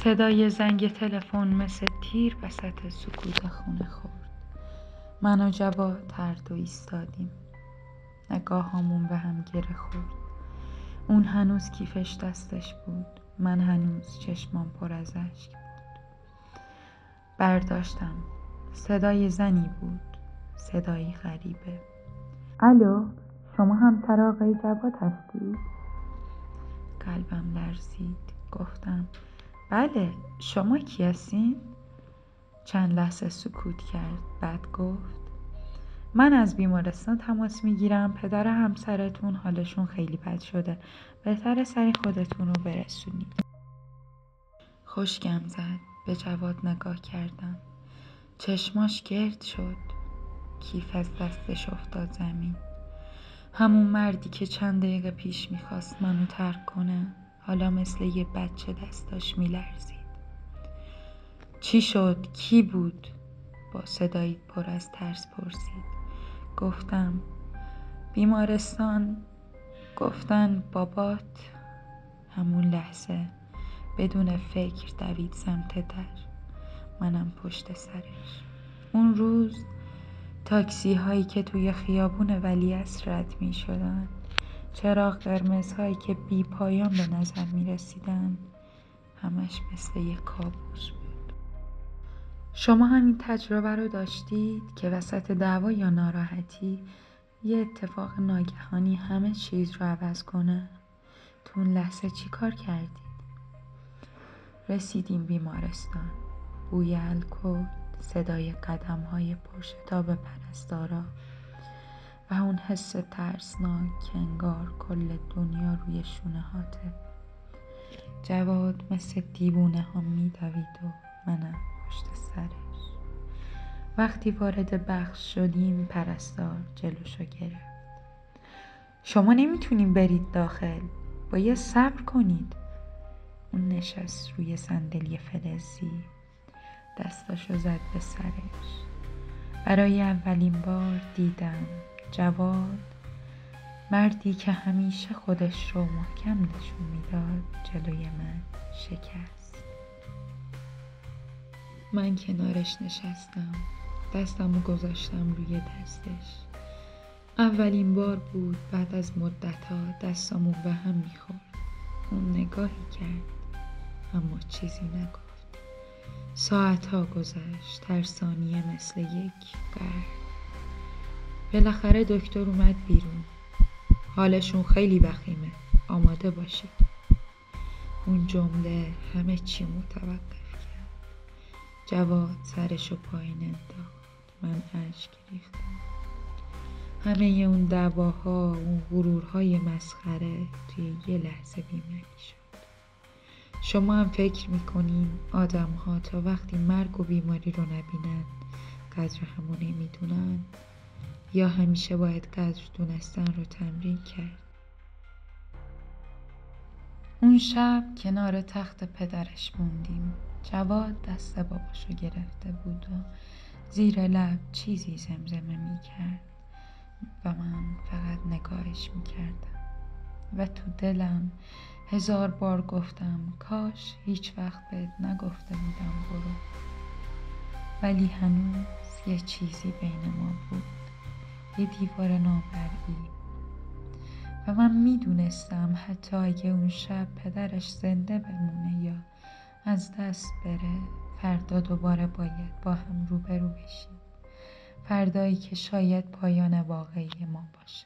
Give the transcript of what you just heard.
صدای زنگ تلفن مثل تیر وسط سکوت خونه خورد. من و جواد هر دو ایستادیم. نگاهامون به هم گره خورد. اون هنوز کیفش دستش بود. من هنوز چشمام پر از اشک بود. برداشتم. صدای زنی بود. صدایی غریبه. الو، شما همسر آقای جواد هستی؟ قلبم لرزید. گفتم بله، شما کی هستین؟ چند لحظه سکوت کرد. بعد گفت من از بیمارستان تماس میگیرم. پدر همسرتون حالشون خیلی بد شده. بهتره سری خودتون رو برسونید. خشکم زد. به جواد نگاه کردم. چشماش گرد شد. کیف از دستش افتاد زمین. همون مردی که چند دقیقه پیش میخواست منو ترک کنه حالا مثل یه بچه دستاش میلرزید. چی شد؟ کی بود؟ با صدایی پر از ترس پرسید. گفتم بیمارستان. گفتن بابات. همون لحظه بدون فکر دوید سمت در. منم پشت سرش. اون روز تاکسی هایی که توی خیابون ولیعصر رد می شدن، چراغ قرمز هایی که بی پایان به نظر می رسیدن، همش مثل یک کابوس بود. شما همین تجربه رو داشتید که وسط دعوا یا ناراحتی یه اتفاق ناگهانی همه چیز رو عوض کنه؟ تو اون لحظه چی کار کردید؟ رسیدیم بیمارستان. بوی الکل، صدای قدم های پرشتاب پرستارا و اون حس ترسناک که انگار کل دنیا روی شونه هاته. جواد مثل دیوونه ها میدوید و منم پشت سرش. وقتی وارد بخش شدیم پرستار جلوشو گرفت. شما نمیتونین برید داخل، باید صبر کنید. اون نشست روی صندلی فلزی. دستاشو زد به سرش. برای اولین بار دیدم جواد، مردی که همیشه خودش رو محکم نشون میداد، جلوی من شکست. من کنارش نشستم. دستمو گذاشتم روی دستش. اولین بار بود بعد از مدت‌ها دستامو به هم میخورد. اون نگاهی کرد اما چیزی نگفت. ساعتها گذشت. هر ثانیه مثل یک قرن. بالاخره دکتر اومد بیرون. حالشون خیلی وخیمه، آماده باشید. اون جمله همه چی متوقف کرد. جواد سرشو پایین انداخت. من اشک ریختم. همه اون دعواها، اون غرورهای مسخره توی یه لحظه بی‌معنی شد. شما هم فکر میکنین آدم‌ها تا وقتی مرگ و بیماری رو نبینن قدر همو نمیدونن؟ یا همیشه باید قدر دونستن رو تمرین کرد؟ اون شب کنار تخت پدرش موندیم. جواد دست باباشو گرفته بود و زیر لب چیزی زمزمه میکرد و من فقط نگاهش میکردم و تو دلم 1000 بار گفتم کاش هیچ وقت بهت نگفته بودم برو. ولی هنوز یه چیزی بین ما بود، یه دیوار نامرئی. و من میدونستم حتی اگه اون شب پدرش زنده بمونه یا از دست بره، فردا دوباره باید با هم روبرو بشیم. فردایی که شاید پایان واقعی ما باشه.